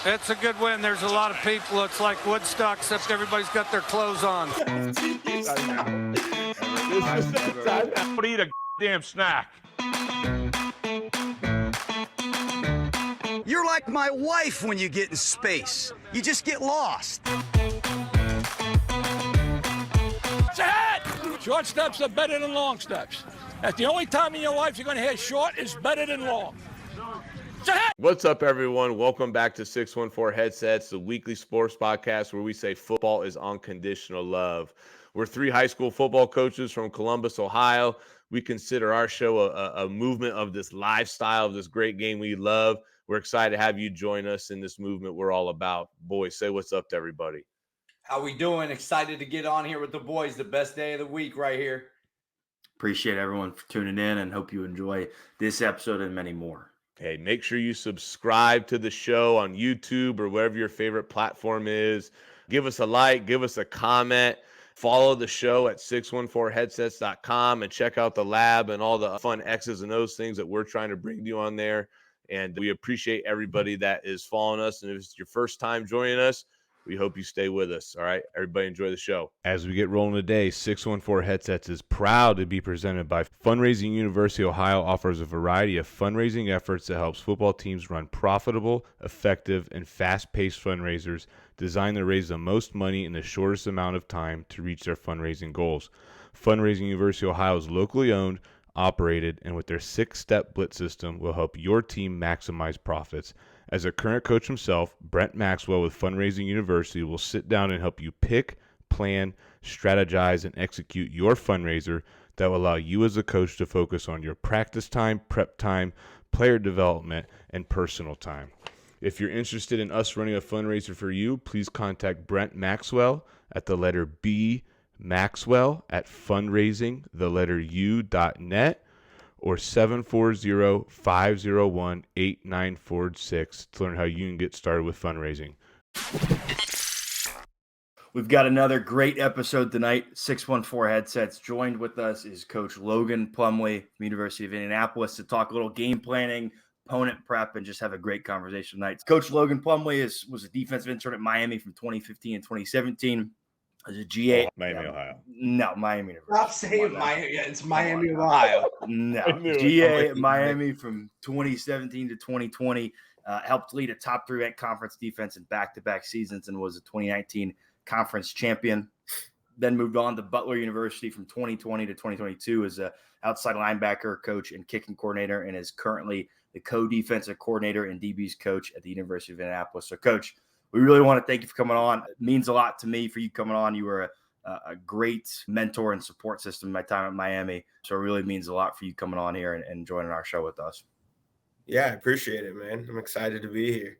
It's a good win. There's a lot of people. It's like Woodstock, except everybody's got their clothes on. But eat a damn snack. You're like my wife when you get in space. You just get lost. It's ahead! Short steps are better than long steps. That's the only time in your life you're going to hear short is better than long. It's ahead! What's up, everyone? Welcome back to 614 Headsets, the weekly sports podcast where we say football is unconditional love. We're three high school football coaches from Columbus, Ohio. We consider our show a movement of this lifestyle, of this great game we love. We're excited to have you join us in this movement we're all about. Boys, say what's up to everybody. How we doing? Excited to get on here with the boys. The best day of the week right here. Appreciate everyone for tuning in and hope you enjoy this episode and many more. Hey, make sure you subscribe to the show on YouTube or wherever your favorite platform is. Give us a like, give us a comment. Follow the show at 614headsets.com and check out the lab and all the fun X's and O's things that we're trying to bring to you on there. And we appreciate everybody that is following us. And if it's your first time joining us, we hope you stay with us. All right, everybody enjoy the show. As we get rolling today, 614 Headsets is proud to be presented by Fundraising. University of Ohio offers a variety of fundraising efforts that helps football teams run profitable, effective, and fast-paced fundraisers designed to raise the most money in the shortest amount of time to reach their fundraising goals. Fundraising University of Ohio is locally owned, operated, and with their 6-step blitz system will help your team maximize profits. As a current coach himself, Brent Maxwell with Fundraising University will sit down and help you pick, plan, strategize, and execute your fundraiser that will allow you as a coach to focus on your practice time, prep time, player development, and personal time. If you're interested in us running a fundraiser for you, please contact Brent Maxwell at the letter B Maxwell at fundraising.net or 740-501-8946 to learn how you can get started with fundraising. We've got another great episode tonight. 614 Headsets. Joined with us is Coach Logan Plumley from University of Indianapolis to talk a little game planning, opponent prep, and just have a great conversation tonight. Coach Logan Plumley was a defensive intern at Miami from 2015 and 2017. As a GA. Miami, Ohio. No, Miami University. Stop saying Miami. Yeah, it's Miami, Ohio. No, GA at Miami from 2017 to 2020. Helped lead a top 3 ranked conference defense in back-to-back seasons and was a 2019 conference champion. Then moved on to Butler University from 2020 to 2022 as an outside linebacker coach and kicking coordinator, and is currently the co-defensive coordinator and DB's coach at the University of Indianapolis. So, Coach, we really want to thank you for coming on. It means a lot to me for you coming on. You were a great mentor and support system in my time at Miami. So it really means a lot for you coming on here and joining our show with us. Yeah, I appreciate it, man. I'm excited to be here.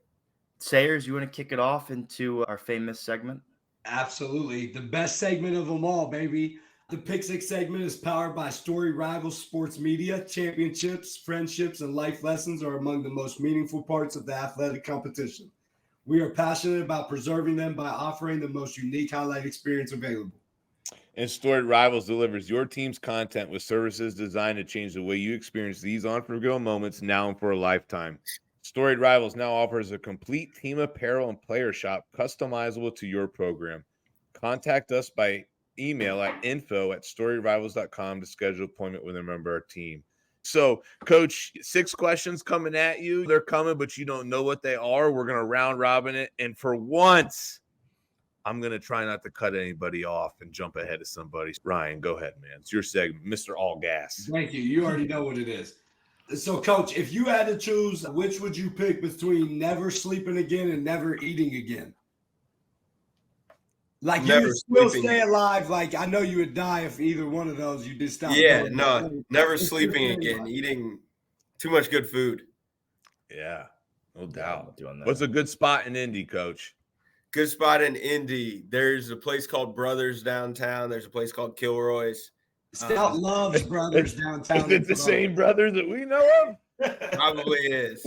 Sayers, you want to kick it off into our famous segment? Absolutely. The best segment of them all, baby. The Pick Six segment is powered by Story Rivals Sports Media. Championships, friendships, and life lessons are among the most meaningful parts of the athletic competition. We are passionate about preserving them by offering the most unique highlight experience available. And Storied Rivals delivers your team's content with services designed to change the way you experience these unforgettable moments now and for a lifetime. Storied Rivals now offers a complete team apparel and player shop customizable to your program. Contact us by email at info@storyrivals.com to schedule an appointment with a member of our team. So, Coach, 6 questions coming at you. They're coming, but you don't know what they are. We're going to round robin it. And for once, I'm going to try not to cut anybody off and jump ahead of somebody. Ryan, go ahead, man. It's your segment, Mr. All Gas. Thank you. You already know what it is. So, Coach, if you had to choose, which would you pick between never sleeping again and never eating again? Like, you would still stay alive. Like, I know you would die if either one of those you did stop. Yeah, no, never sleeping again. Eating too much good food. Yeah, no doubt. What's a good spot in Indy, Coach? Good spot in Indy. There's a place called Brothers downtown. There's a place called Kilroy's. Stout loves Brothers downtown. Is it the same Brothers that we know of? Probably is.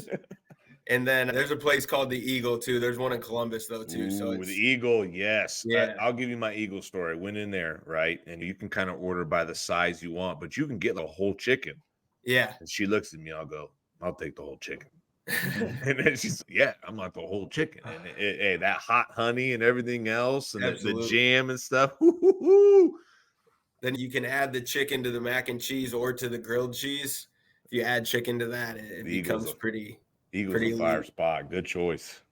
And then there's a place called the Eagle, too. There's one in Columbus, though, too. So the Eagle, yes. Yeah. I'll give you my Eagle story. I went in there, right? And you can kind of order by the size you want, but you can get the whole chicken. Yeah. And she looks at me. I'll go, I'll take the whole chicken. And then she's, yeah, I'm like the whole chicken. And that hot honey and everything else and the jam and stuff. Woo-hoo-hoo. Then you can add the chicken to the mac and cheese or to the grilled cheese. If you add chicken to that, it becomes pretty a fire spot. Good choice.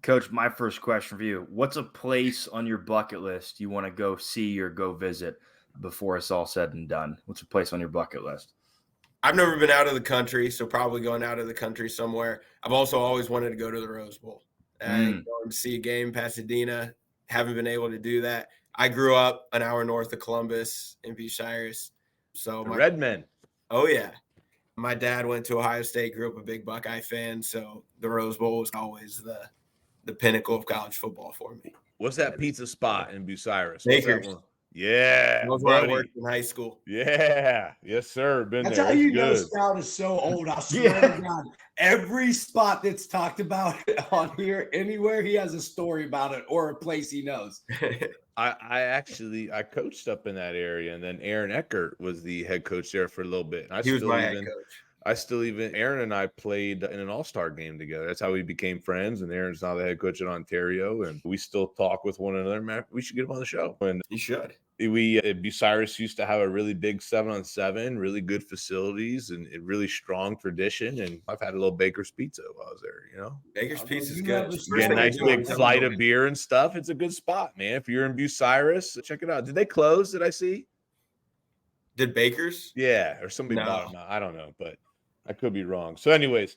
Coach, my first question for you. What's a place on your bucket list you want to go see or go visit before it's all said and done? What's a place on your bucket list? I've never been out of the country, so probably going out of the country somewhere. I've also always wanted to go to the Rose Bowl and go and see a game in Pasadena. Haven't been able to do that. I grew up an hour north of Columbus in Bucyrus. So Redmen. Oh, yeah. My dad went to Ohio State, grew up a big Buckeye fan, so the Rose Bowl was always the pinnacle of college football for me. What's that pizza spot in Bucyrus? Baker's. Yeah. That was where I worked in high school. Yeah. Yes, sir. Been That's there. how you know Scout is so old. I swear to God. Every spot that's talked about on here, anywhere, he has a story about it or a place he knows. I coached up in that area, and then Aaron Eckert was the head coach there for a little bit. He was my head coach. Aaron and I played in an all-star game together. That's how we became friends. And Aaron's now the head coach at Ontario, and we still talk with one another. Man, we should get him on the show. And you should. Bucyrus used to have a really big 7-on-7, really good facilities, and a really strong tradition. And I've had a little Baker's Pizza while I was there. You know, Baker's Pizza is good. Get a nice big flight of beer and stuff. It's a good spot, man. If you're in Bucyrus, check it out. Did they close? Did I see? Did Baker's? Yeah, or somebody bought them out. I don't know, but I could be wrong. So anyways,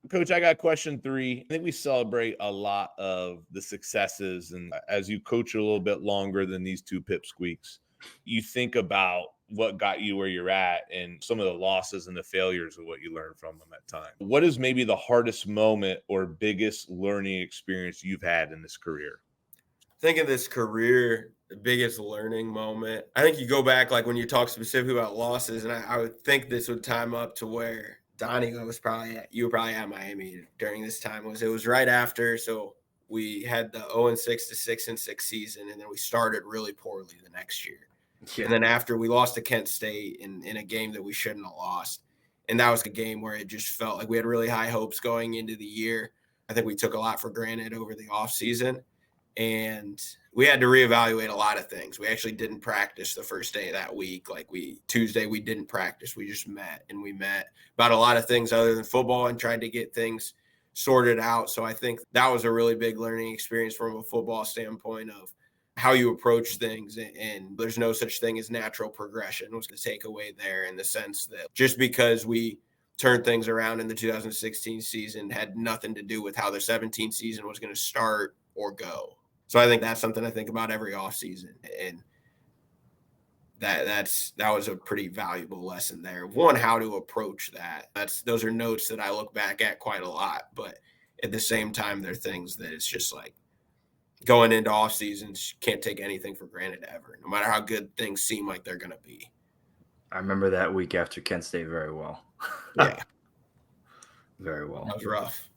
Coach, I got question 3. I think we celebrate a lot of the successes. And as you coach a little bit longer than these 2 pipsqueaks, you think about what got you where you're at and some of the losses and the failures of what you learned from them at time. What is maybe the hardest moment or biggest learning experience you've had in this career? I think in this career, the biggest learning moment, I think you go back, like when you talk specifically about losses, and I would think this would time up to where Donnie you were probably at Miami during this time. It was right after, so we had the 0-6 to 6-6 season, and then we started really poorly the next year. Yeah. And then after we lost to Kent State in a game that we shouldn't have lost. And that was a game where it just felt like we had really high hopes going into the year. I think we took a lot for granted over the offseason, and we had to reevaluate a lot of things. We actually didn't practice the first day of that week. Tuesday, we didn't practice. We just met about a lot of things other than football and tried to get things sorted out. So I think that was a really big learning experience from a football standpoint of how you approach things. And there's no such thing as natural progression was the takeaway there, in the sense that just because we turned things around in the 2016 season had nothing to do with how the 17 season was going to start or go. So I think that's something I think about every offseason, and that was a pretty valuable lesson there. One, how to approach that. Those are notes that I look back at quite a lot, but at the same time, they're things that it's just like going into off seasons, can't take anything for granted ever, no matter how good things seem like they're going to be. I remember that week after Kent State very well. Yeah, very well. That was rough.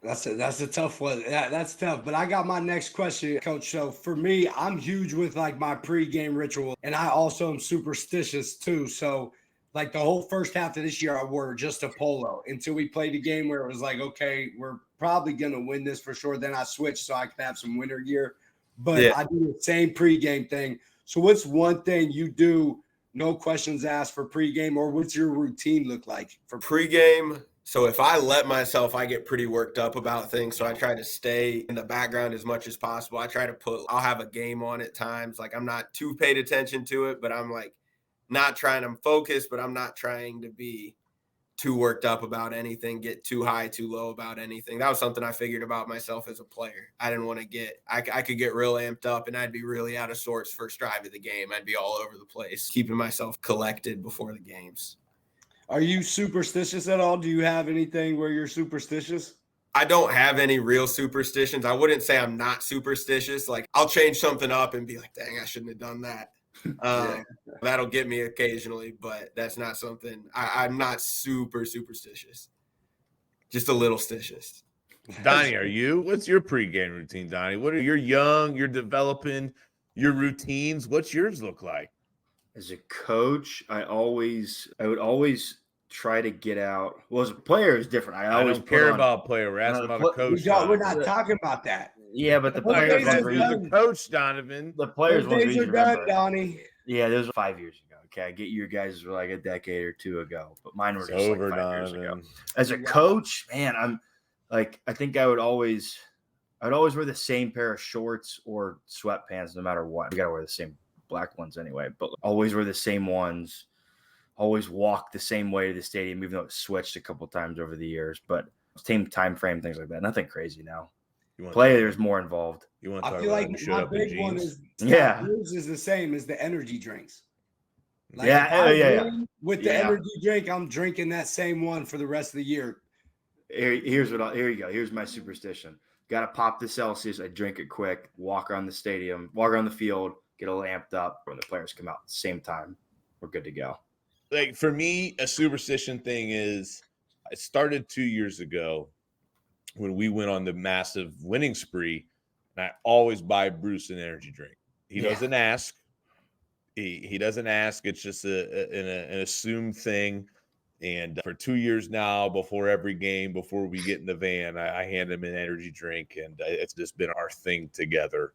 That's a tough one. Yeah, that's tough. But I got my next question, Coach. So for me, I'm huge with like my pregame ritual, and I also am superstitious too. So like the whole first half of this year, I wore just a polo until we played a game where it was like, okay, we're probably gonna win this for sure. Then I switched so I could have some winter gear. But I do the same pregame thing. So what's one thing you do, no questions asked, for pregame, or what's your routine look like for pregame? So if I let myself, I get pretty worked up about things. So I try to stay in the background as much as possible. I'll have a game on at times. Like I'm not too paid attention to it, but I'm like I'm focused, but I'm not trying to be too worked up about anything, get too high, too low about anything. That was something I figured about myself as a player. I didn't want to I could get real amped up and I'd be really out of sorts first drive of the game. I'd be all over the place, keeping myself collected before the games. Are you superstitious at all? Do you have anything where you're superstitious? I don't have any real superstitions. I wouldn't say I'm not superstitious. Like I'll change something up and be like, dang, I shouldn't have done that. That'll get me occasionally, but that's not something I'm not super superstitious. Just a little stitious. Donnie, are you? What's your pregame routine, Donnie? You're young, you're developing your routines. What's yours look like? As a coach, I would always try to get out. Well, as a player, is different. I always don't care about player. We're asking about a coach. We're not talking about that. Yeah, but the Those players days ones are were done. easy. Coach Donovan. The players Those ones were days easy are to done, remember. Donnie. Yeah, those were 5 years ago. Okay, I get your guys were like a decade or two ago, but mine were It's just over, like 5 years ago. Donovan. As a coach, man, I'm like, I think I'd always wear the same pair of shorts or sweatpants no matter what. We gotta wear the same black ones anyway, but always wear the same ones. Always walk the same way to the stadium, even though it switched a couple times over the years. But same time frame, things like that. Nothing crazy now. Players more involved. You want to I talk feel about like him shut my up in big one jeans? is the same as the energy drinks. Like Yeah, if I yeah. win with the energy drink, I'm drinking that same one for the rest of the year. Here you go. Here's my superstition. Got to pop the Celsius. I drink it quick. Walk around the stadium. Walk around the field. Get a little amped up. When the players come out at the same time, we're good to go. Like for me, a superstition thing is it started 2 years ago when we went on the massive winning spree, and I always buy Bruce an energy drink. He doesn't ask. He doesn't ask. It's just an assumed thing. And for 2 years now, before every game, before we get in the van, I hand him an energy drink, and it's just been our thing together,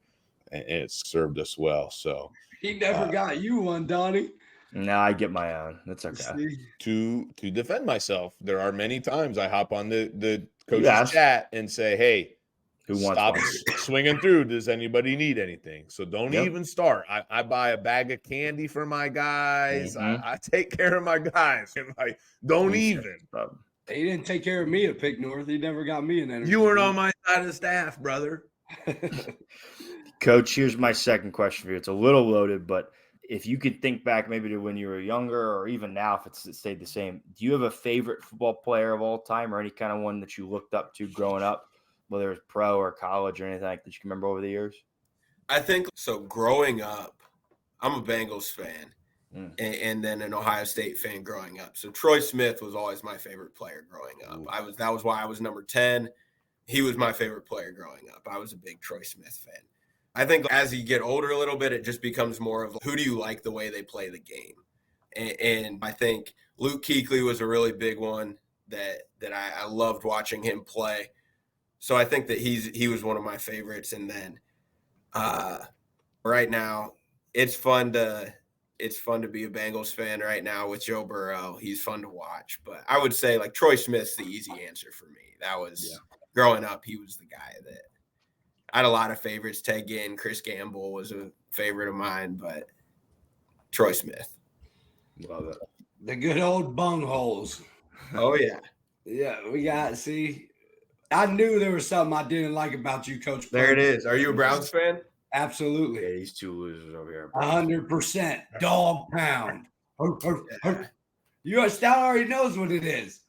and it's served us well. So He never got you one, Donnie. No, I get my own. That's okay. To defend myself, there are many times I hop on the coach's chat and say, "Hey, who wants stop one? swinging through? Does anybody need anything?" So don't even start. I buy a bag of candy for my guys. I take care of my guys. Like, don't even. He didn't take care of me at Pick North. He never got me an energy. You weren't on my side of the staff, brother. Coach, here's my second question for you. It's a little loaded, but if you could think back maybe to when you were younger or even now, if it stayed the same, do you have a favorite football player of all time or any kind of one that you looked up to growing up, whether it was pro or college or anything like that you can remember over the years? I think so. Growing up, I'm a Bengals fan and then an Ohio State fan growing up. So Troy Smith was always my favorite player growing up. That was why I was number 10. He was my favorite player growing up. I was a big Troy Smith fan. I think as you get older a little bit, it just becomes more of who do you like the way they play the game? And I think Luke Kuechly was a really big one that I loved watching him play. So I think that he was one of my favorites. And then right now, it's fun to be a Bengals fan right now with Joe Burrow. He's fun to watch. But I would say like Troy Smith's the easy answer for me. That was growing up. He was the guy that I had a lot of favorites. Ted Ginn, Chris Gamble was a favorite of mine, but Troy Smith. Love it. The good old bungholes. Oh, yeah. Yeah, I knew there was something I didn't like about you, Coach. There it is. Are you a Browns fan? Absolutely. Yeah, these two losers over here. 100%. Dog pound. U.S. Stout already knows what it is.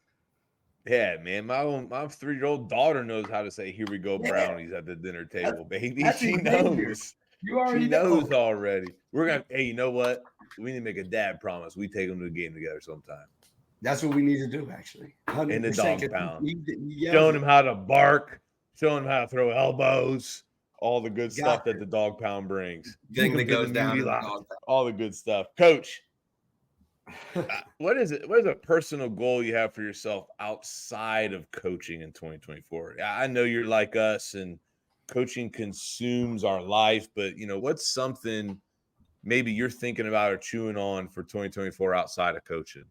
Yeah, man. My 3-year-old daughter knows how to say, "Here we go, brownies" at the dinner table, baby. She knows. You already She knows already. We're gonna. Hey, you know what? We need to make a dad promise. We take them to a game together sometime. That's what we need to do, actually. 100%. In the dog pound. Showing him how to bark, showing him how to throw elbows, all the good stuff that the dog pound brings. Thing that goes down in the dog pound. All the good stuff. Coach, what is it? What is a personal goal you have for yourself outside of coaching in 2024? I know you're like us and coaching consumes our life, but what's something maybe you're thinking about or chewing on for 2024 outside of coaching?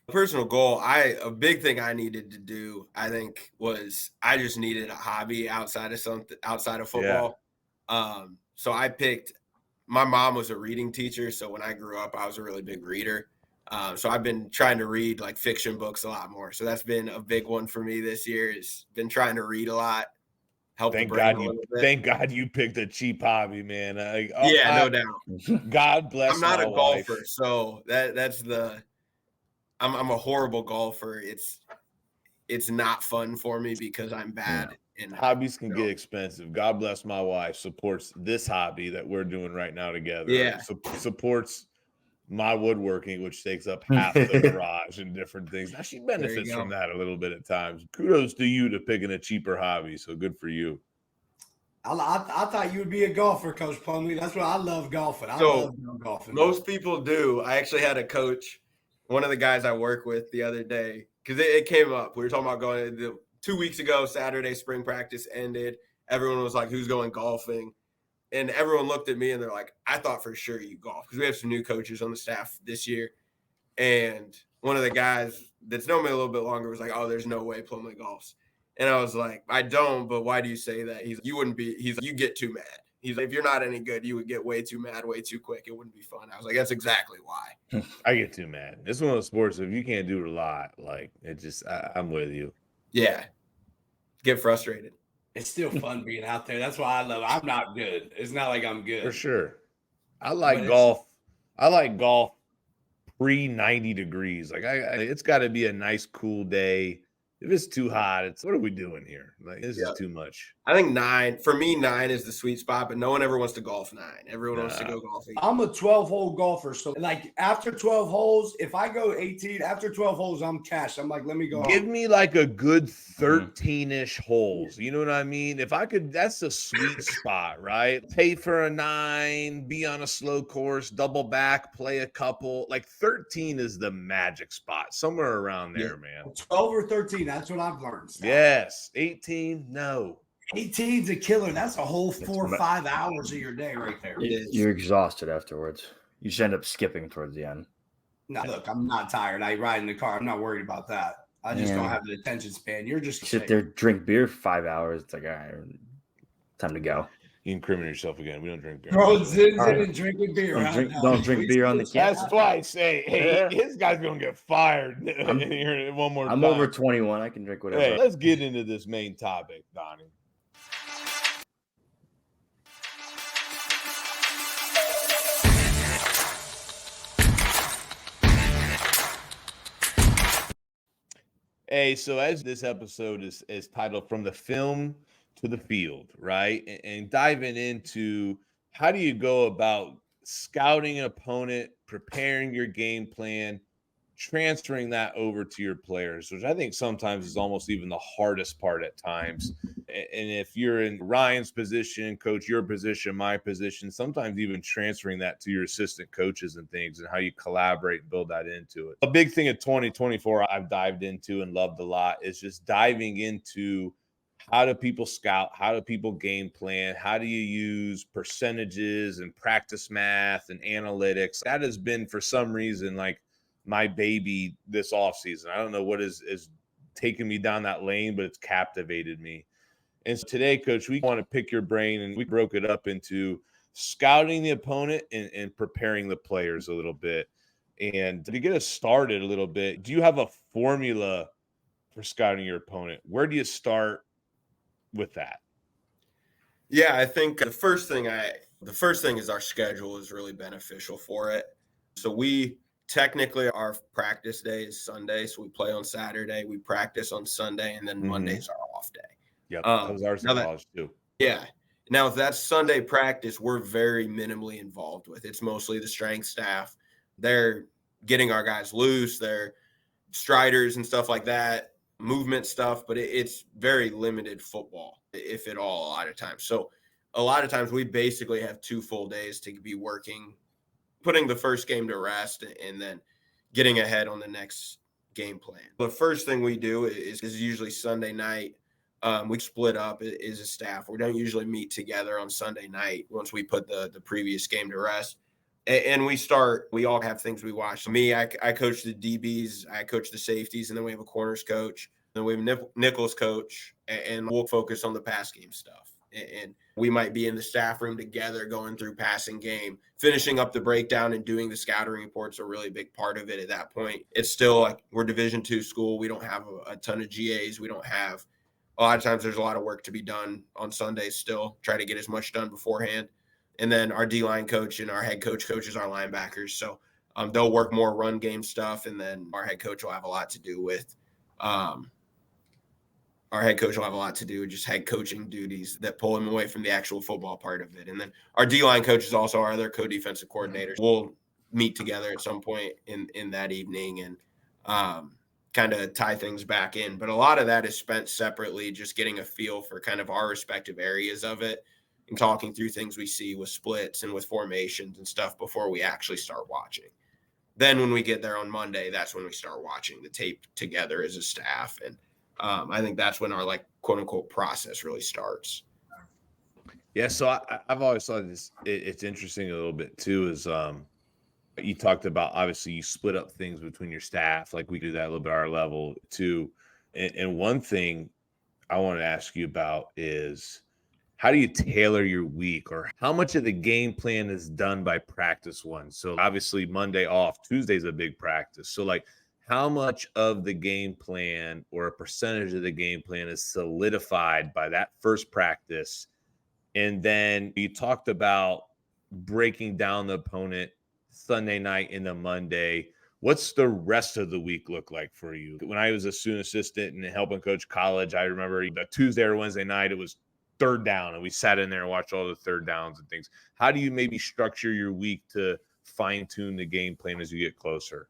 Personal goal, a big thing I needed to do, I think, was I just needed a hobby outside of football. Yeah. So I picked. My mom was a reading teacher, so when I grew up, I was a really big reader. So I've been trying to read like fiction books a lot more. So that's been a big one for me this year. Is been trying to read a lot. Thank God you picked a cheap hobby, man. No doubt. God bless. I'm not a golfer, wife. so that's the. I'm a horrible golfer. It's not fun for me because I'm bad. And hobbies can get expensive. God bless my wife supports this hobby that we're doing right now together. Yeah, supports my woodworking, which takes up half the garage and different things. Now she benefits from that a little bit at times. Kudos to you to picking a cheaper hobby. So good for you. I thought you would be a golfer, Coach Plumley. That's why I love golfing. I love golfing. Most people do. I actually had a coach one of the guys I work with the other day, because it came up. We were talking about going 2 weeks ago, Saturday, spring practice ended. Everyone was like, who's going golfing? And everyone looked at me and they're like, I thought for sure you golf, because we have some new coaches on the staff this year. And one of the guys that's known me a little bit longer was like, oh, there's no way Plumley golfs. And I was like, I don't, but why do you say that? He's like, you get too mad. He's like, if you're not any good, you would get way too mad, way too quick. It wouldn't be fun. I was like, that's exactly why. I get too mad. It's one of those sports, if you can't do it a lot, like it just, I'm with you. Yeah. Get frustrated. It's still fun being out there. That's why I love it. I'm not good. It's not like I'm good. For sure. I like golf. I like golf pre 90 degrees. Like it's got to be a nice cool day. If it's too hot, it's what are we doing here? Like this is too much. I think 9 is the sweet spot, but no one ever wants to golf 9. Everyone wants to go golfing. I'm a 12-hole golfer, so like after 12 holes, if I go 18, after 12 holes, I'm cashed. I'm like, let me go. Give me like a good 13-ish holes. You know what I mean? If I could, that's the sweet spot, right? Pay for a 9, be on a slow course, double back, play a couple. Like 13 is the magic spot, somewhere around there, man. 12 or 13. That's what I've learned. So. Yes. 18, no. 18's a killer. That's a whole 4 or 5 hours of your day right there. You're exhausted afterwards. You should end up skipping towards the end. No, look, I'm not tired. I ride in the car. I'm not worried about that. I just don't have the attention span. You're just sit there, drink beer for 5 hours. It's like, all right, time to go. You incriminate yourself again. We don't drink beer. Bro, zins and drinking beer. Don't drink beer on the campus. That's why I say, hey, his guy's going to get fired here one more time. I'm over 21. I can drink whatever. Hey, let's get into this main topic, Donnie. Hey, so as this episode is titled From the Film to the Field, right? And diving into how do you go about scouting an opponent, preparing your game plan, transferring that over to your players, which I think sometimes is almost even the hardest part at times. And if you're in Ryan's position, coach, your position, my position, sometimes even transferring that to your assistant coaches and things and how you collaborate and build that into it. A big thing of 2024 I've dived into and loved a lot is just diving into how do people scout? How do people game plan? How do you use percentages and practice math and analytics? That has been, for some reason, like my baby this offseason. I don't know what is taking me down that lane, but it's captivated me. And so today, Coach, we want to pick your brain, and we broke it up into scouting the opponent and preparing the players a little bit. And to get us started a little bit, do you have a formula for scouting your opponent? Where do you start with that? Yeah, I think the first thing is our schedule is really beneficial for it. So we technically, our practice day is Sunday, so we play on Saturday, we practice on Sunday, and then Monday's our off day. Yep, that was ours in college too. Yeah. Now, if that's Sunday practice, we're very minimally involved with. It's mostly the strength staff. They're getting our guys loose. They're striders and stuff like that, movement stuff, but it's very limited football, if at all, a lot of times. So a lot of times we basically have 2 full days to be working, putting the first game to rest and then getting ahead on the next game plan. The first thing we do is usually Sunday night. We split up as a staff. We don't usually meet together on Sunday night once we put the previous game to rest. And we all have things we watch. So me, I coach the DBs, I coach the safeties, and then we have a corners coach. Then we have a nickels coach, and we'll focus on the pass game stuff. And we might be in the staff room together going through passing game, finishing up the breakdown and doing the scouting reports are a really big part of it at that point. It's still like we're Division II school. We don't have a ton of GAs. We don't have – a lot of times there's a lot of work to be done on Sundays still, try to get as much done beforehand. And then our D-line coach and our head coach coaches our linebackers. So they'll work more run game stuff, and then our head coach will have a lot to do with just head coaching duties that pull him away from the actual football part of it. And then our D-line coaches also are their co-defensive coordinators. We'll meet together at some point in that evening and kind of tie things back in. But a lot of that is spent separately, just getting a feel for kind of our respective areas of it and talking through things we see with splits and with formations and stuff before we actually start watching. Then when we get there on Monday, that's when we start watching the tape together as a staff. And I think that's when our like quote unquote process really starts. Yeah. So I've always thought it's interesting a little bit too, is you talked about, obviously you split up things between your staff. Like we do that a little bit at our level too. And one thing I want to ask you about is, how do you tailor your week, or how much of the game plan is done by practice one? So obviously Monday off, Tuesday's a big practice. So like, how much of the game plan or a percentage of the game plan is solidified by that first practice? And then you talked about breaking down the opponent Sunday night into Monday. What's the rest of the week look like for you? When I was a student assistant and helping coach college, I remember the Tuesday or Wednesday night, it was third down, and we sat in there and watched all the third downs and things. How do you maybe structure your week to fine tune the game plan as you get closer?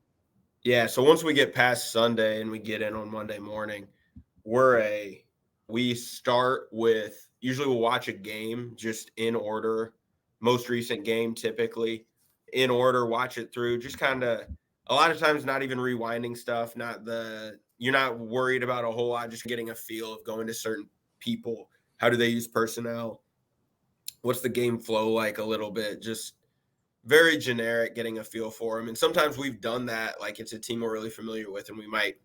Yeah. So once we get past Sunday and we get in on Monday morning, we start with, usually we'll watch a game just in order, most recent game typically in order, watch it through, just kind of a lot of times not even rewinding stuff, you're not worried about a whole lot, just getting a feel of going to certain people. How do they use personnel? What's the game flow like a little bit? Just very generic, getting a feel for them. And sometimes we've done that, like it's a team we're really familiar with, and we might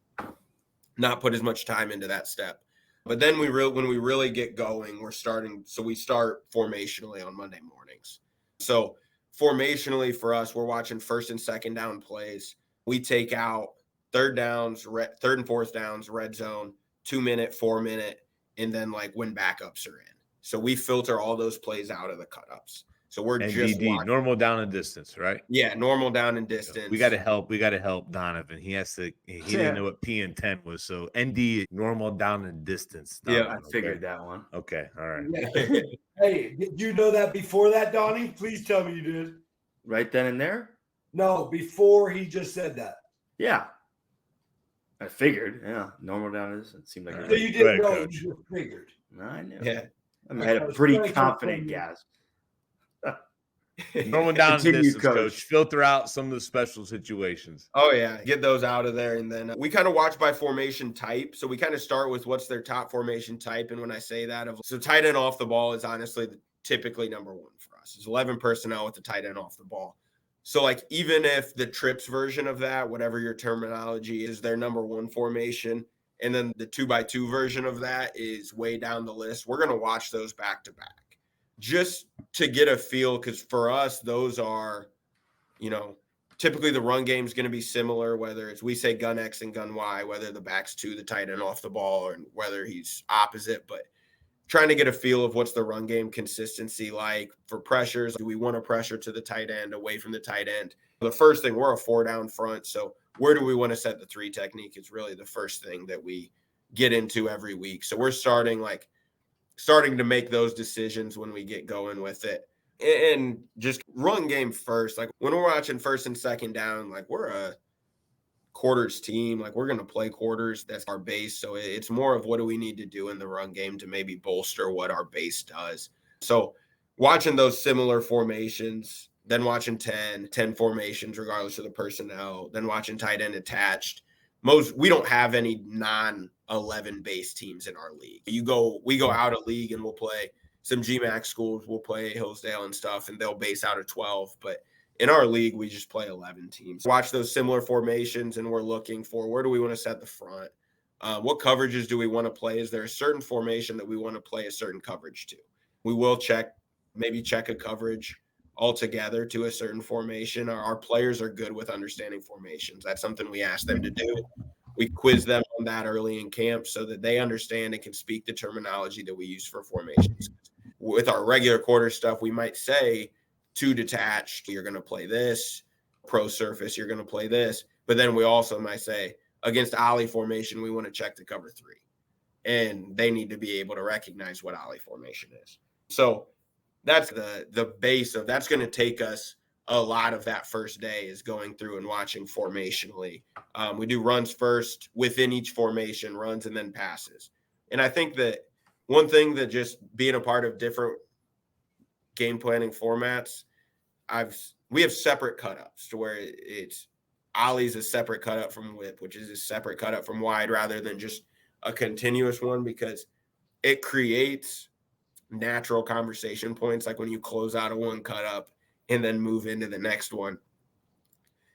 not put as much time into that step. But then when we really get going, we start formationally on Monday mornings. So formationally for us, we're watching first and second down plays. We take out third and fourth downs, red zone, 2 minute, 4 minute, and then like when backups are in. So we filter all those plays out of the cutups. So we're just NDD, normal down and distance, right? Yeah, normal down and distance. We got to help Donovan. He didn't know what P and 10 was. So ND, normal down and distance. Yeah, I figured that one. Okay, all right. Yeah. Hey, did you know that before that, Donnie? Please tell me you did. Right then and there? No, before he just said that. Yeah. I figured. Yeah, normal down is. It seemed like. So you didn't know, you just figured. No, I knew. Yeah. I had a pretty confident guess. Normal down and distance, coach. Filter out some of the special situations. Oh, yeah. Get those out of there. And then we kind of watch by formation type. So we kind of start with what's their top formation type. And when I say that, so tight end off the ball is honestly typically number one for us. It's 11 personnel with the tight end off the ball. So like, even if the trips version of that, whatever your terminology is, their number one formation, and then the 2x2 version of that is way down the list, we're going to watch those back to back just to get a feel. Because for us, those are, typically the run game is going to be similar, whether it's we say gun X and gun Y, whether the back's to the tight end off the ball or whether he's opposite, but trying to get a feel of what's the run game consistency like for pressures. Do we want to pressure to the tight end, away from the tight end? The first thing, we're a 4-down front. So where do we want to set the 3 technique is really the first thing that we get into every week. So we're starting to make those decisions when we get going with it. And just run game first. Like when we're watching first and second down, like we're a quarters team, like we're going to play quarters. That's our base. So it's more of what do we need to do in the run game to maybe bolster what our base does. So watching those similar formations, then watching 10 formations, regardless of the personnel, then watching tight end attached. We don't have any non-11 base teams in our league. We go out of league and we'll play some GMAC schools. We'll play Hillsdale and stuff, and they'll base out of 12. But in our league, we just play 11 teams. Watch those similar formations, and we're looking for where do we want to set the front? What coverages do we want to play? Is there a certain formation that we want to play a certain coverage to? We will check a coverage altogether to a certain formation. Our players are good with understanding formations. That's something we ask them to do. We quiz them on that early in camp so that they understand and can speak the terminology that we use for formations. With our regular quarter stuff, we might say 2 detached, you're going to play this. Pro surface, you're going to play this. But then we also might say against Ollie formation, we want to check the cover 3. And they need to be able to recognize what Ollie formation is. So that's the base of that's going to take us a lot of that first day is going through and watching formationally. We do runs first within each formation, runs and then passes. And I think that one thing that just being a part of different game planning formats, we have separate cutups to where it's Ollie's a separate cut up from whip, which is a separate cut up from wide rather than just a continuous one, because it creates natural conversation points, like when you close out a one cut up and then move into the next one.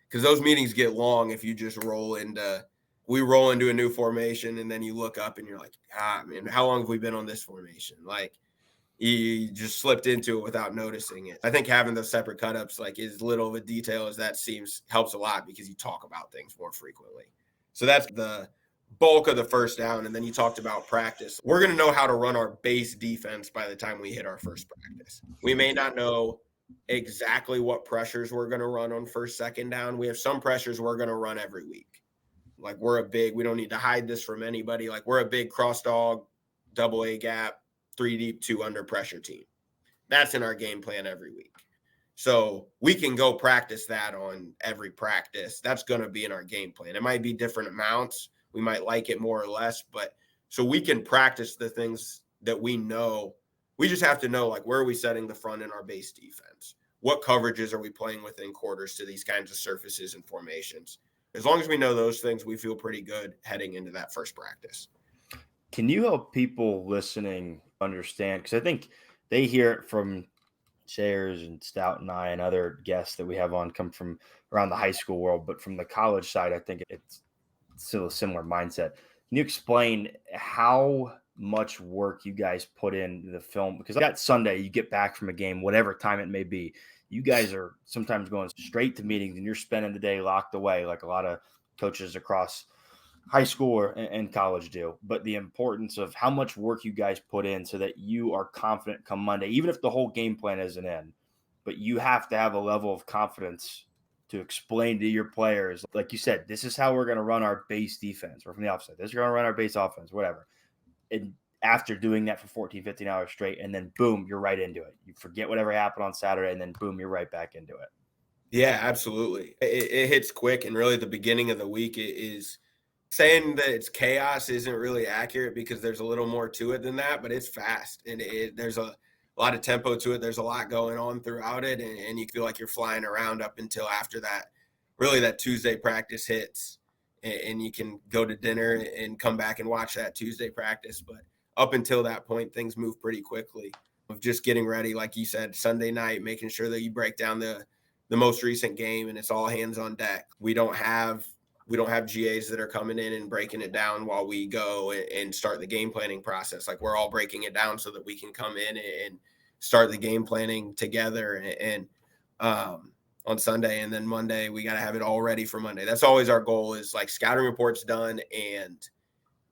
Because those meetings get long if you just roll into a new formation and then you look up and you're like, man, how long have we been on this formation? Like, you just slipped into it without noticing it. I think having those separate cut-ups, like as little of a detail as that seems, helps a lot because you talk about things more frequently. So that's the bulk of the first down. And then you talked about practice. We're going to know how to run our base defense by the time we hit our first practice. We may not know exactly what pressures we're going to run on first, second down. We have some pressures we're going to run every week. Like we don't need to hide this from anybody. Like we're a big cross dog, double A gap, 3 deep, 2 under pressure team. That's in our game plan every week. So we can go practice that on every practice. That's going to be in our game plan. It might be different amounts. We might like it more or less, but so we can practice the things that we know. We just have to know, like, where are we setting the front in our base defense? What coverages are we playing within quarters to these kinds of surfaces and formations? As long as we know those things, we feel pretty good heading into that first practice. Can you help people listening understand? Because I think they hear it from Sayers and Stout and I and other guests that we have on come from around the high school world, but from the college side, I think it's still a similar mindset. Can you explain how much work you guys put into the film? Because that Sunday, you get back from a game, whatever time it may be, you guys are sometimes going straight to meetings and you're spending the day locked away like a lot of coaches across high school and college do. But the importance of how much work you guys put in so that you are confident come Monday, even if the whole game plan isn't in, but you have to have a level of confidence to explain to your players, like you said, this is how we're going to run our base defense, or from the opposite, this is going to run our base offense, whatever. And after doing that for 14, 15 hours straight, and then boom, you're right into it. You forget whatever happened on Saturday, and then boom, you're right back into it. Yeah, absolutely. It hits quick, and really the beginning of the week is saying that it's chaos isn't really accurate because there's a little more to it than that, but it's fast, and there's a lot of tempo to it. There's a lot going on throughout it, and you feel like you're flying around up until after that, really that Tuesday practice hits, and you can go to dinner and come back and watch that Tuesday practice. But up until that point, things move pretty quickly of just getting ready, like you said, Sunday night, making sure that you break down the most recent game, and it's all hands on deck. We don't have GAs that are coming in and breaking it down while we go and start the game planning process. Like, we're all breaking it down so that we can come in and start the game planning together and on Sunday, and then Monday we got to have it all ready for Monday. That's always our goal, is like scouting reports done and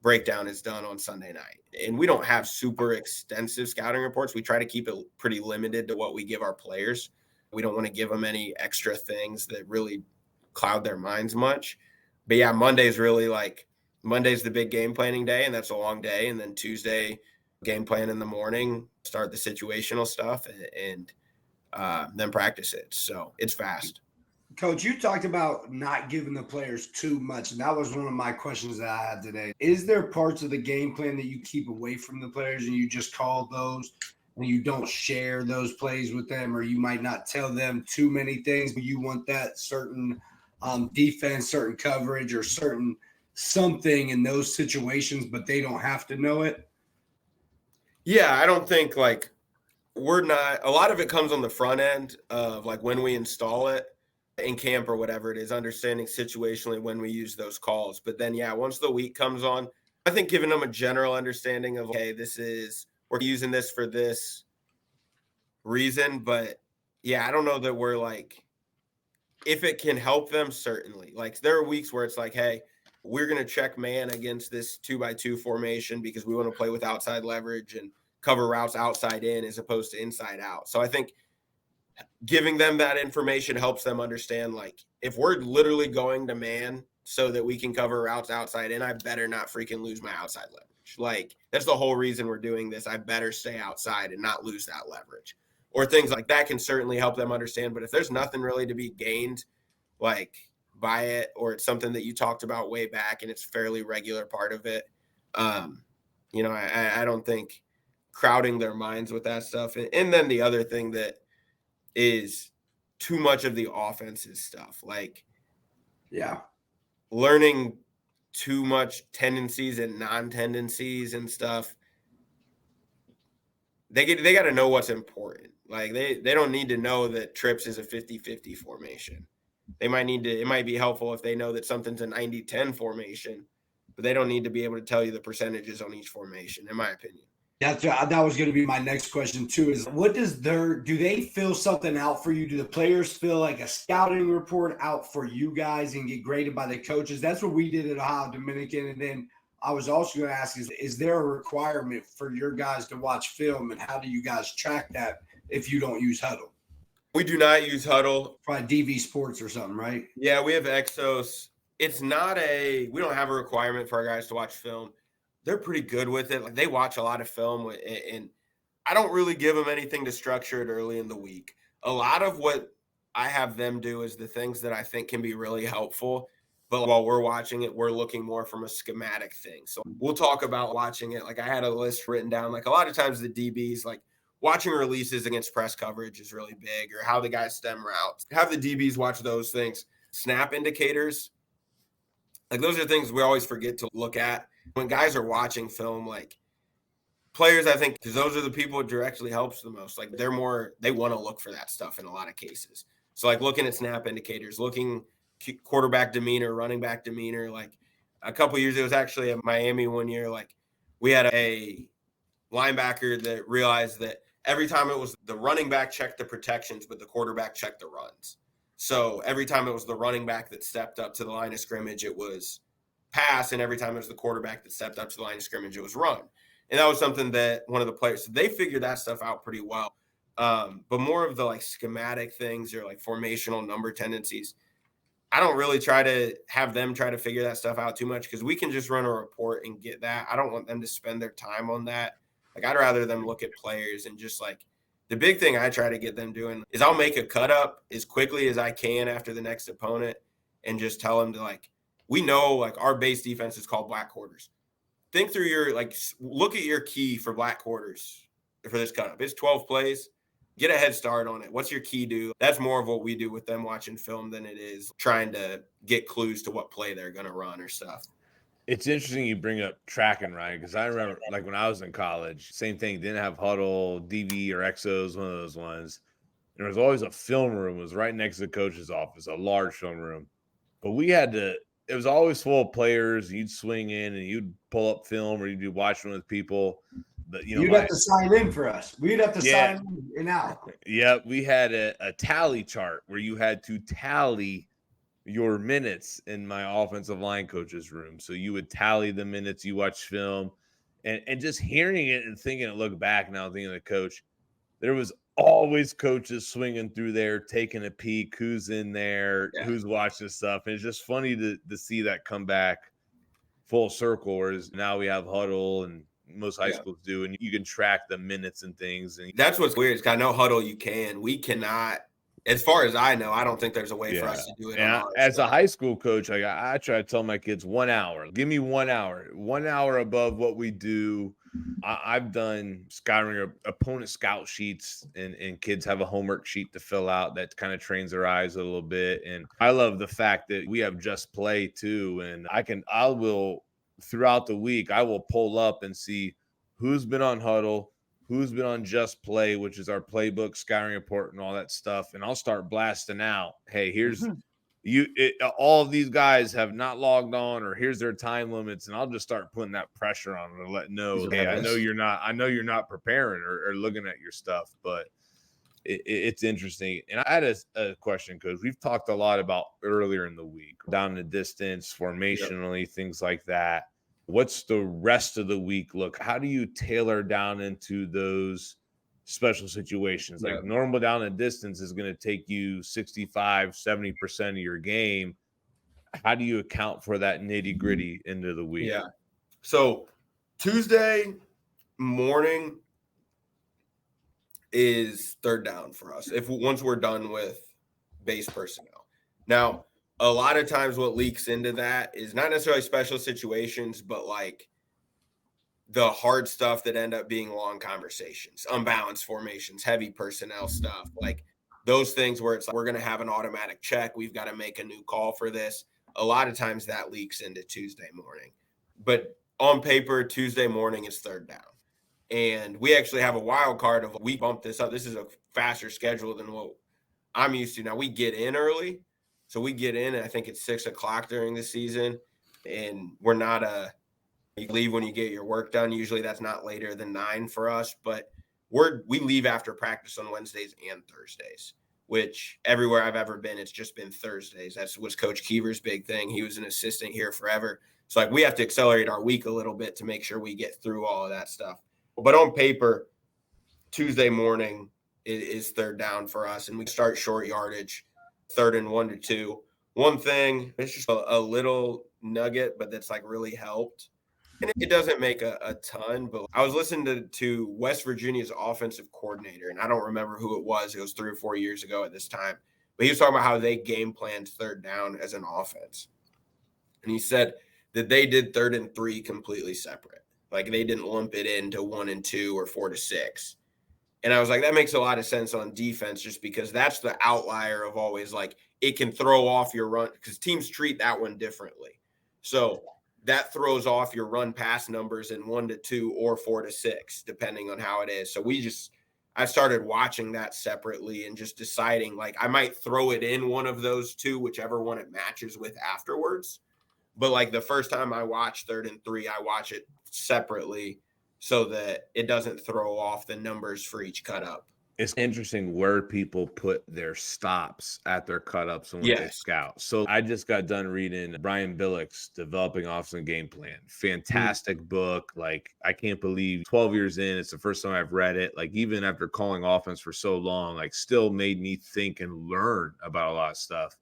breakdown is done on Sunday night. And we don't have super extensive scouting reports. We try to keep it pretty limited to what we give our players. We don't want to give them any extra things that really cloud their minds much. But yeah, Monday's the big game planning day, and that's a long day. And then Tuesday, game plan in the morning, start the situational stuff, and then practice it. So it's fast. Coach, you talked about not giving the players too much, and that was one of my questions that I had today. Is there parts of the game plan that you keep away from the players and you just call those, and you don't share those plays with them, or you might not tell them too many things, but you want that certain defense, certain coverage, or certain something in those situations, but they don't have to know it? Yeah, I don't think a lot of it comes on the front end of like when we install it in camp or whatever it is, understanding situationally when we use those calls. But then, yeah, once the week comes on, I think giving them a general understanding of, okay, we're using this for this reason. But yeah, I don't know that we're like, if it can help them, certainly. Like, there are weeks where it's like, hey, we're going to check man against this 2x2 formation because we want to play with outside leverage and cover routes outside in as opposed to inside out. So I think giving them that information helps them understand, like, if we're literally going to man so that we can cover routes outside in, I better not freaking lose my outside leverage. Like, that's the whole reason we're doing this. I better stay outside and not lose that leverage. Or things like that can certainly help them understand. But if there's nothing really to be gained, like, by it, or it's something that you talked about way back and it's a fairly regular part of it, I don't think crowding their minds with that stuff. And then the other thing that is too much of the offensive stuff, like, Yeah. Learning too much tendencies and non-tendencies and stuff. They got to know what's important. Like they don't need to know that trips is a 50-50 formation. It might be helpful if they know that something's a 90-10 formation, but they don't need to be able to tell you the percentages on each formation, in my opinion. That was going to be my next question too, is do they fill something out for you? Do the players fill like a scouting report out for you guys and get graded by the coaches? That's what we did at Ohio Dominican. And then I was also going to ask, is there a requirement for your guys to watch film, and how do you guys track that if you don't use Huddle? We do not use Huddle. Probably DV Sports or something, right? Yeah, we have Exos. We don't have a requirement for our guys to watch film. They're pretty good with it. Like they watch a lot of film, and I don't really give them anything to structure it early in the week. A lot of what I have them do is the things that I think can be really helpful. But while we're watching it, we're looking more from a schematic thing. So we'll talk about watching it. Like I had a list written down. Like a lot of times the DBs, like watching releases against press coverage is really big, or how the guys stem routes. Have the DBs watch those things. Snap indicators. Like those are things we always forget to look at when guys are watching film. Like players, I think, because those are the people it directly helps the most. Like they want to look for that stuff in a lot of cases. So like looking at snap indicators, looking quarterback demeanor, running back demeanor. Like a couple years, it was actually at Miami one year. Like we had a linebacker that realized that every time it was the running back checked the protections, but the quarterback checked the runs. So every time it was the running back that stepped up to the line of scrimmage, it was pass. And every time it was the quarterback that stepped up to the line of scrimmage, it was run. And that was something that one of the players, so they figured that stuff out pretty well. But more of the like schematic things or like formational number tendencies, I don't really try to have them try to figure that stuff out too much, because we can just run a report and get that. I don't want them to spend their time on that. Like I'd rather them look at players and just like, the big thing I try to get them doing is I'll make a cut up as quickly as I can after the next opponent and just tell them to like, we know like our base defense is called black quarters. Think through look at your key for black quarters for this cut up. It's 12 plays. Get a head start on it. What's your key do? That's more of what we do with them watching film than it is trying to get clues to what play they're going to run or stuff. It's interesting you bring up tracking, Ryan, because I remember like when I was in college, same thing, didn't have Huddle, DV, or Exos, one of those ones. There was always a film room. It was right next to the coach's office, a large film room. But it was always full of players. You'd swing in and you'd pull up film, or you'd be watching with people. But you'd have to sign in for us. We'd have to sign in and out. Yeah, we had a tally chart where you had to tally your minutes in my offensive line coach's room. So you would tally the minutes, you watch film, and just hearing it and thinking it, look back now, thinking of the coach, there was always coaches swinging through there, taking a peek, who's in there, who's watching stuff. And it's just funny to see that come back full circle, whereas now we have Huddle and most high schools do, and you can track the minutes and things. And that's what's weird. Is I know Huddle you can. We cannot. As far as I know, I don't think there's a way for us to do it. And as a high school coach, I try to tell my kids 1 hour. Give me 1 hour. 1 hour above what we do. I've done scouting opponent scout sheets, and kids have a homework sheet to fill out that kind of trains their eyes a little bit. And I love the fact that we have Just Play too. And I will throughout the week, I will pull up and see who's been on Huddle, who's been on Just Play, which is our playbook, scouting report, and all that stuff. And I'll start blasting out, hey, here's all of these guys have not logged on, or here's their time limits. And I'll just start putting that pressure on them to let know, hey, I know you're not preparing or looking at your stuff, but it's interesting. And I had a question, because we've talked a lot about earlier in the week, down the distance, formationally, things like that. What's the rest of the week look? How do you tailor down into those special situations? Like normal down and distance is going to take you 65-70% of your game. How do you account for that nitty gritty into the week? Yeah. So Tuesday morning is third down for us once we're done with base personnel. Now, a lot of times what leaks into that is not necessarily special situations, but like the hard stuff that end up being long conversations, unbalanced formations, heavy personnel stuff, like those things where it's like, we're going to have an automatic check. We've got to make a new call for this. A lot of times that leaks into Tuesday morning. But on paper, Tuesday morning is third down. And we actually have a wild card of we bumped this up. This is a faster schedule than what I'm used to. Now we get in early. So we get in, and I think it's 6:00 during the season. And we're not you leave when you get your work done. Usually that's not later than 9 for us, but we leave after practice on Wednesdays and Thursdays, which everywhere I've ever been, it's just been Thursdays. That was Coach Keever's big thing. He was an assistant here forever. So like we have to accelerate our week a little bit to make sure we get through all of that stuff. But on paper, Tuesday morning is third down for us, and we start short yardage, 3rd and 1 to 2. One thing, it's just a little nugget, but that's like really helped. And it doesn't make a ton, but I was listening to West Virginia's offensive coordinator, and I don't remember who it was. It was 3 or 4 years ago at this time. But he was talking about how they game planned third down as an offense. And he said that they did 3rd and 3 completely separate. Like they didn't lump it into 1 and 2 or 4 to 6. And I was like, that makes a lot of sense on defense, just because that's the outlier of always like it can throw off your run, because teams treat that one differently. So that throws off your run pass numbers in 1 to 2 or 4 to 6, depending on how it is. So I started watching that separately and just deciding like I might throw it in one of those two, whichever one it matches with afterwards. But like the first time I watch 3rd and 3, I watch it separately so that it doesn't throw off the numbers for each cut up. It's interesting where people put their stops at their cut-ups when they scout. So I just got done reading Brian Billick's Developing Offense and Game Plan. Fantastic book. Like, I can't believe 12 years in, it's the first time I've read it. Like, even after calling offense for so long, like, still made me think and learn about a lot of stuff.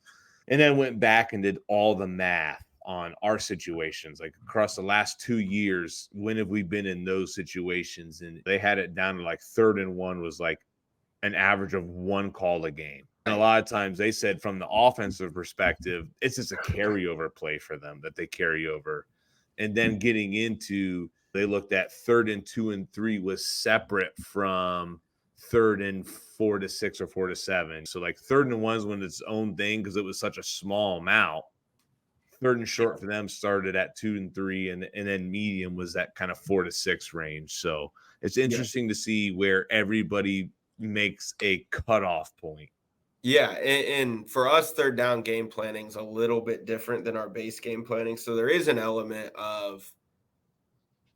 And then went back and did all the math on our situations, like across the last 2 years. When have we been in those situations? And they had it down to like 3rd and 1 was like an average of 1 call a game. And a lot of times they said from the offensive perspective, it's just a carryover play for them that they carry over. And then getting into, they looked at 3rd and 2 and 3 was separate from 3rd and 4 to 6 or 4 to 7. So like 3rd and 1 was its own thing because it was such a small amount. 3rd and short for them started at 2 and 3, and then medium was that kind of 4 to 6 range. So it's interesting to see where everybody makes a cutoff point. Yeah, and for us, third down game planning is a little bit different than our base game planning. So there is an element of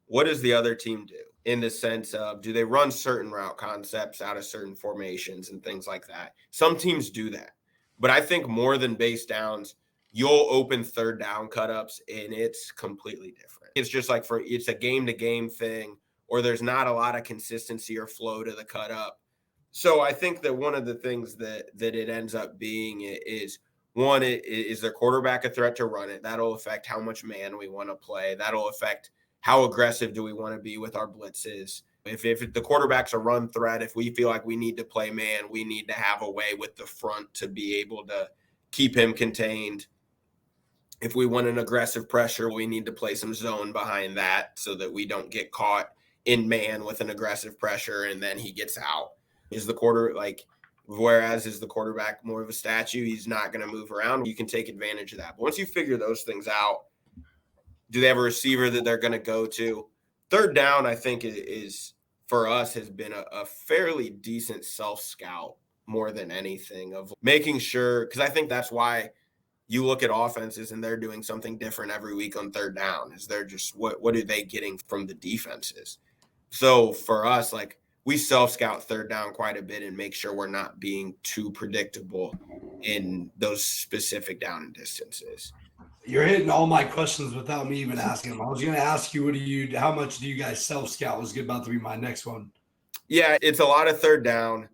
what does the other team do, in the sense of do they run certain route concepts out of certain formations and things like that. Some teams do that. But I think more than base downs, you'll open third down cutups and it's completely different. It's just like it's a game-to-game thing, or there's not a lot of consistency or flow to the cut up. So I think that one of the things that it ends up being is, one, is their quarterback a threat to run it? That'll affect how much man we want to play. That'll affect how aggressive do we want to be with our blitzes. If the quarterback's a run threat, if we feel like we need to play man, we need to have a way with the front to be able to keep him contained. If we want an aggressive pressure, we need to play some zone behind that so that we don't get caught in man with an aggressive pressure and then he gets out. Is the quarterback more of a statue? He's not going to move around. You can take advantage of that. But once you figure those things out, do they have a receiver that they're going to go to? Third down, I think, is for us has been a fairly decent self-scout more than anything, of making sure, because I think that's why you look at offenses and they're doing something different every week on third down, is they're just what are they getting from the defenses? So for us, like, we self-scout third down quite a bit and make sure we're not being too predictable in those specific down and distances. You're hitting all my questions without me even asking them. I was going to ask you, how much do you guys self-scout? Was about to be my next one. Yeah, it's a lot of third down.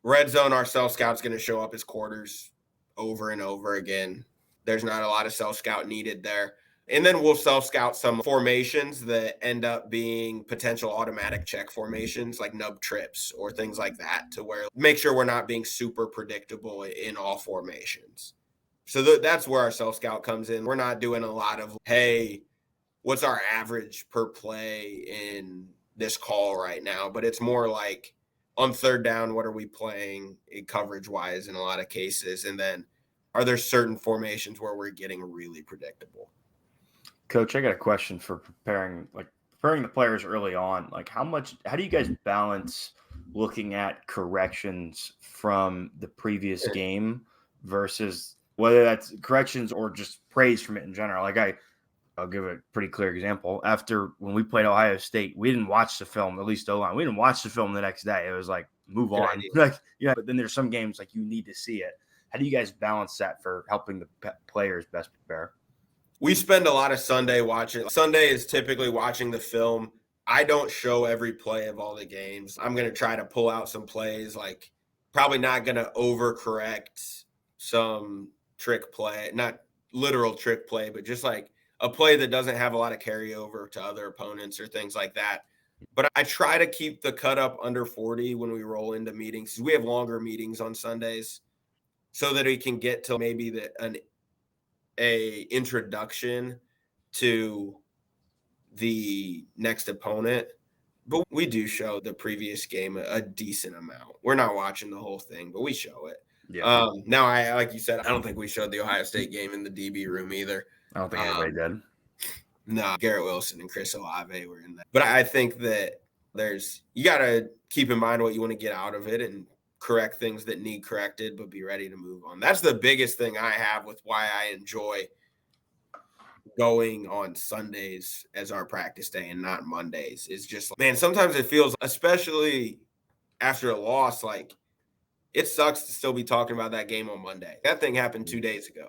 Red zone, our self-scout's going to show up as quarters over and over again. There's not a lot of self-scout needed there. And then we'll self-scout some formations that end up being potential automatic check formations, like nub trips or things like that, to where make sure we're not being super predictable in all formations. So that's where our self-scout comes in. We're not doing a lot of, hey, what's our average per play in this call right now? But it's more like, on third down, what are we playing coverage-wise in a lot of cases? And then are there certain formations where we're getting really predictable? Coach, I got a question for preparing the players early on. Like how do you guys balance looking at corrections from the previous game versus whether that's corrections or just praise from it in general? I'll give a pretty clear example. After when we played Ohio State, we didn't watch the film, at least O-line. We didn't watch the film the next day. It was like, move Good on. idea. But then there's some games like you need to see it. How do you guys balance that for helping the players best prepare? We spend a lot of Sunday watching. Sunday is typically watching the film. I don't show every play of all the games. I'm going to try to pull out some plays, like probably not going to overcorrect some trick play, not literal trick play, but just like a play that doesn't have a lot of carryover to other opponents or things like that. But I try to keep the cut up under 40 when we roll into meetings. We have longer meetings on Sundays so that we can get to maybe an introduction to the next opponent, but we do show the previous game a decent amount. We're not watching the whole thing, but we show it. Yeah. Now, like you said, I don't think we showed the Ohio State game in the DB room either. I don't think anybody did. No, Garrett Wilson and Chris Olave were in that. But I think that you got to keep in mind what you want to get out of it and correct things that need corrected, but be ready to move on. That's the biggest thing I have with why I enjoy going on Sundays as our practice day and not Mondays. Is just, man, sometimes it feels, especially after a loss, like it sucks to still be talking about that game on Monday. That thing happened 2 days ago.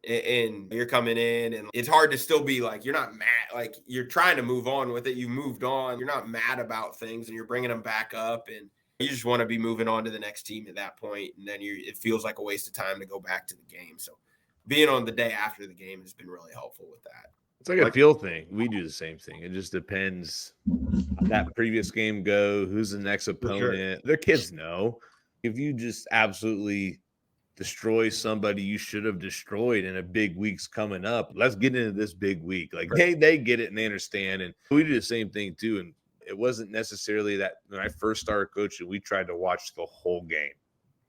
And you're coming in and it's hard to still be like, you're not mad. Like you're trying to move on with it. You moved on. You're not mad about things and you're bringing them back up. And you just want to be moving on to the next team at that point. And then it feels like a waste of time to go back to the game. So being on the day after the game has been really helpful with that. It's like a feel thing. We do the same thing. It just depends how that previous game go, who's the next opponent. Their kids know. If you just absolutely destroy somebody you should have destroyed in a big week's coming up, let's get into this big week. Like they get it and they understand. And we do the same thing too. And it wasn't necessarily that when I first started coaching, we tried to watch the whole game.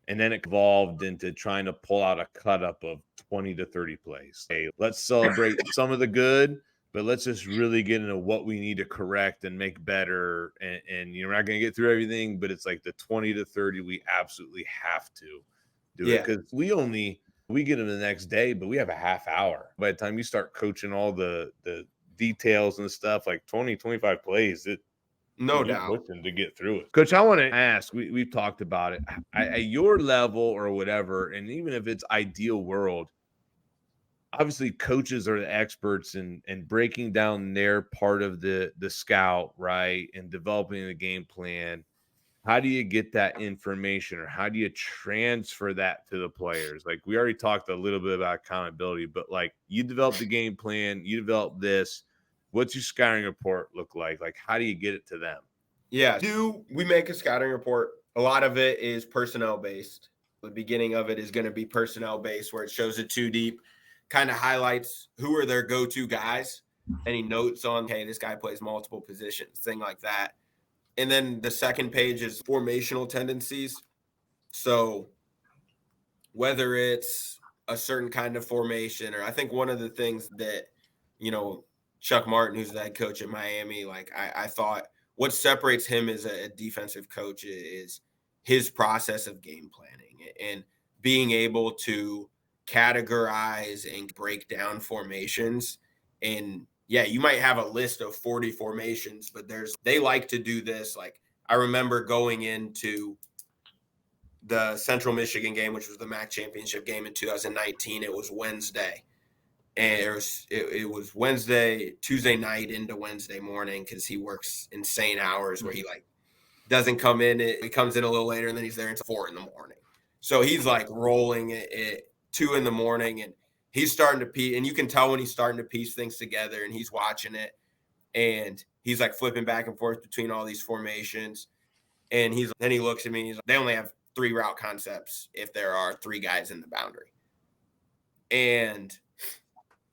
And then it evolved into trying to pull out a cut up of 20 to 30 plays. Hey, let's celebrate some of the good, but let's just really get into what we need to correct and make better. And we're not going to get through everything, but it's like the 20 to 30, we absolutely have to do it because we get them the next day, but we have a half hour. By the time you start coaching all the details and stuff, like 20, 25 plays, no doubt to get through it. Coach, I want to ask, we've talked about it at your level or whatever. And even if it's ideal world, obviously coaches are the experts in breaking down their part of the scout, right? And developing the game plan. How do you get that information or how do you transfer that to the players? Like we already talked a little bit about accountability, but like you develop the game plan, you develop this. What's your scouting report look like? Like, how do you get it to them? Yeah. We make a scouting report? A lot of it is personnel based. The beginning of it is going to be personnel based where it shows it too deep, kind of highlights who are their go-to guys, any notes on, hey, this guy plays multiple positions, thing like that. And then the second page is formational tendencies. So whether it's a certain kind of formation, or I think one of the things that, Chuck Martin, who's the head coach at Miami, like I thought what separates him as a defensive coach is his process of game planning and being able to categorize and break down formations. And yeah, you might have a list of 40 formations, but they like to do this. Like I remember going into the Central Michigan game, which was the MAC championship game in 2019. It was Wednesday. And it was Tuesday night into Wednesday morning because he works insane hours where he like doesn't come in. He comes in a little later and then he's there until 4 a.m. So he's like rolling at 2 a.m. and he's starting to piece. And you can tell when he's starting to piece things together and he's watching it and he's like flipping back and forth between all these formations. And then he looks at me and he's like, they only have 3 route concepts if there are 3 guys in the boundary. And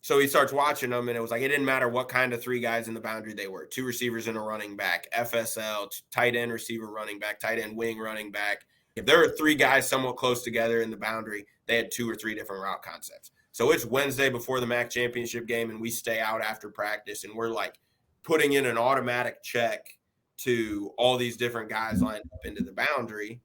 so he starts watching them, and it was like it didn't matter what kind of 3 guys in the boundary they were. 2 receivers and a running back, FSL, tight end, receiver, running back, tight end, wing, running back, If there are 3 guys somewhat close together in the boundary, they had 2 or 3 different route concepts. So it's Wednesday before the MAC championship game, and we stay out after practice, and we're like putting in an automatic check to all these different guys lined up into the boundary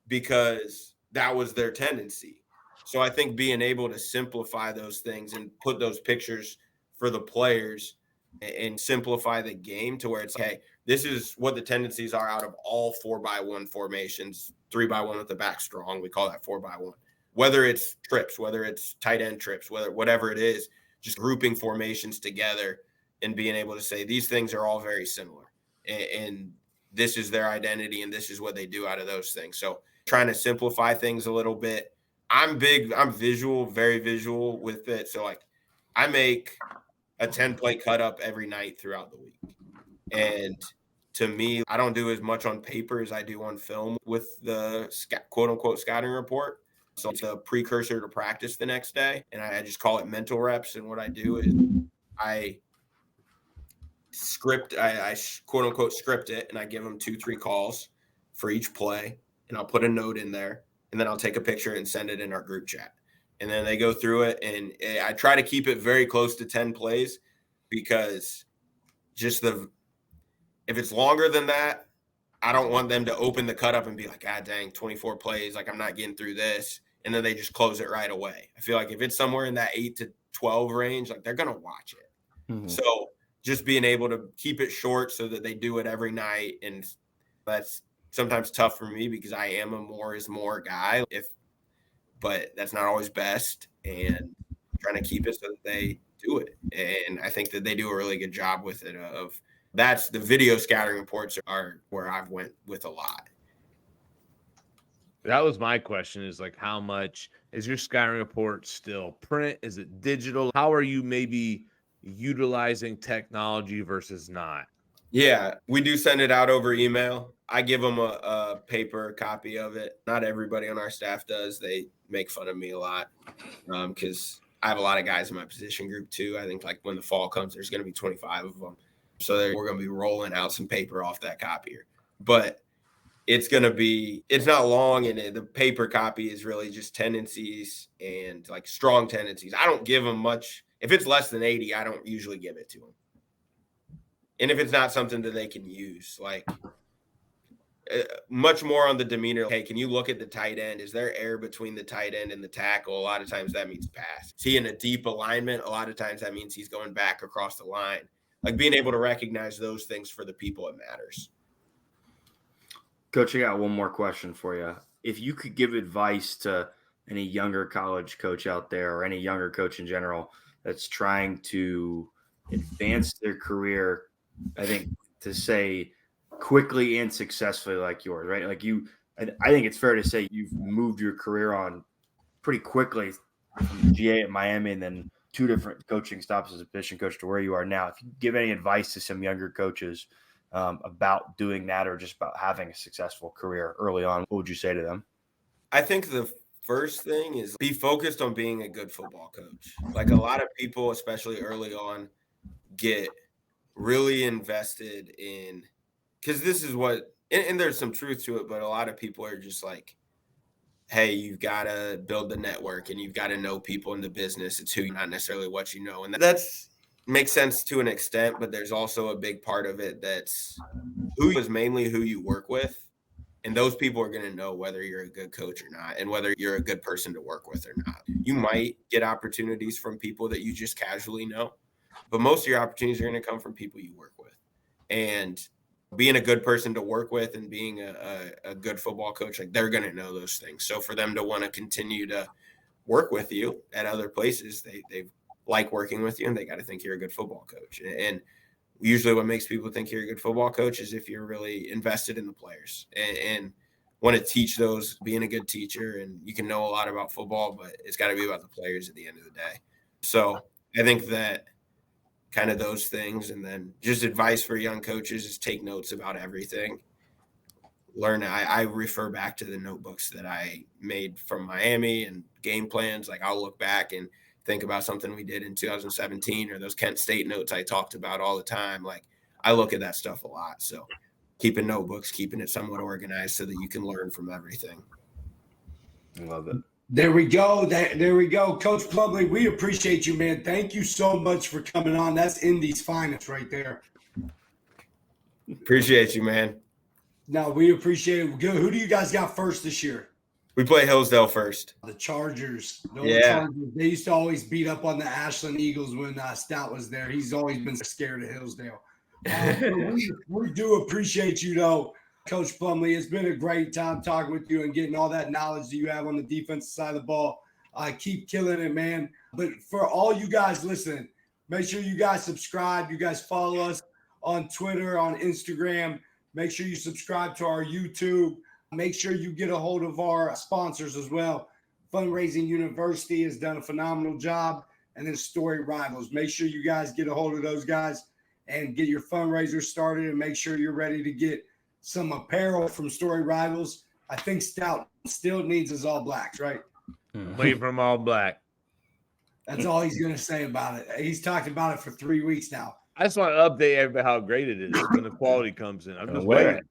because that was their tendency. So I think being able to simplify those things and put those pictures for the players and simplify the game to where it's, hey, this is what the tendencies are out of all 4x1 formations, 3x1 with the back strong. We call that 4x1. Whether it's trips, whether it's tight end trips, whatever it is, just grouping formations together and being able to say these things are all very similar. And this is their identity and this is what they do out of those things. So trying to simplify things a little bit. I'm visual, very visual with it. So like I make a 10-play cut up every night throughout the week. And to me, I don't do as much on paper as I do on film with the quote unquote scouting report. So it's a precursor to practice the next day. And I just call it mental reps. And what I do is I quote unquote script it, and I give them 2-3 calls for each play. And I'll put a note in there, and then I'll take a picture and send it in our group chat. And then they go through it, and I try to keep it very close to 10 plays because if it's longer than that, I don't want them to open the cut up and be like, ah, dang, 24 plays, like I'm not getting through this. And then they just close it right away. I feel like if it's somewhere in that 8 to 12 range, like they're going to watch it. Mm-hmm. So just being able to keep it short so that they do it every night. And that's sometimes tough for me because I am a more is more guy, but that's not always best, and trying to keep it so that they do it. And I think that they do a really good job with it. That's the video scouting reports are where I've went with a lot. That was my question, is like, how much is your scouting report still print? Is it digital? How are you maybe utilizing technology versus not? Yeah, we do send it out over email. I give them a paper copy of it. Not everybody on our staff does. They make fun of me a lot because I have a lot of guys in my position group too. I think like when the fall comes, there's going to be 25 of them. So we're going to be rolling out some paper off that copier. But it's not long, and the paper copy is really just tendencies and like strong tendencies. I don't give them much. If it's less than 80, I don't usually give it to them. And if it's not something that they can use, like much more on the demeanor. Hey, can you look at the tight end? Is there air between the tight end and the tackle? A lot of times that means pass. Is he in a deep alignment? A lot of times that means he's going back across the line. Like being able to recognize those things for the people it matters. Coach, I got one more question for you. If you could give advice to any younger college coach out there or any younger coach in general that's trying to advance their career, I think to say quickly and successfully like yours, right? Like I think it's fair to say you've moved your career on pretty quickly from GA at Miami and then 2 different coaching stops as a position coach to where you are now. If you give any advice to some younger coaches about doing that or just about having a successful career early on, what would you say to them? I think the first thing is be focused on being a good football coach. Like a lot of people, especially early on, get really invested in, because this is what, and there's some truth to it, but a lot of people are just like, hey, you've got to build the network and you've got to know people in the business. It's who, not necessarily what you know. And that's makes sense to an extent, but there's also a big part of it that's who is mainly who you work with. And those people are going to know whether you're a good coach or not, and whether you're a good person to work with or not. You might get opportunities from people that you just casually know, but most of your opportunities are going to come from people you work with. And being a good person to work with and being a good football coach, like they're going to know those things. So for them to want to continue to work with you at other places, they like working with you, and they got to think you're a good football coach. And usually what makes people think you're a good football coach is if you're really invested in the players and want to teach those, being a good teacher. And you can know a lot about football, but it's got to be about the players at the end of the day. So I think that kind of those things, and then just advice for young coaches is take notes about everything. Learn. I refer back to the notebooks that I made from Miami and game plans. Like I'll look back and think about something we did in 2017 or those Kent State notes I talked about all the time. Like I look at that stuff a lot. So keeping notebooks, keeping it somewhat organized so that you can learn from everything. I love it. There we go. There we go. Coach Plumley, we appreciate you, man. Thank you so much for coming on. That's Indy's finest right there. Appreciate you, man. No, we appreciate it. Good. Who do you guys got first this year? We play Hillsdale first. The Chargers. Yeah. Chargers. They used to always beat up on the Ashland Eagles when Stout was there. He's always been scared of Hillsdale. We do appreciate you, though, Coach Plumley. It's been a great time talking with you and getting all that knowledge that you have on the defensive side of the ball. Keep killing it, man. But for all you guys listening, make sure you guys subscribe. You guys follow us on Twitter, on Instagram. Make sure you subscribe to our YouTube. Make sure you get a hold of our sponsors as well. Fundraising University has done a phenomenal job. And then Story Rivals. Make sure you guys get a hold of those guys and get your fundraiser started, and make sure you're ready to get some apparel from Story Rivals. I think Stout still needs his All Blacks, right? Wait from All Black. That's all he's going to say about it. He's talked about it for 3 weeks now. I just want to update everybody how great it is when the quality comes in. I'm just Wear waiting.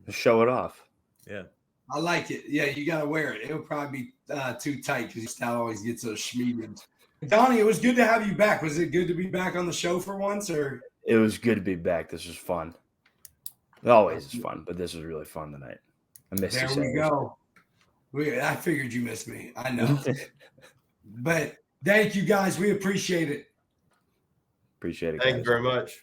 it. Show it off. Yeah. I like it. Yeah, you got to wear it. It'll probably be too tight because Stout always gets those schmediums. Donnie, it was good to have you back. Was it good to be back on the show for once, or? It was good to be back. This was fun. It always is fun, but this was really fun tonight. I missed you. There we go. I figured you missed me. I know. But thank you, guys. We appreciate it. Appreciate it, Thank guys. you very much.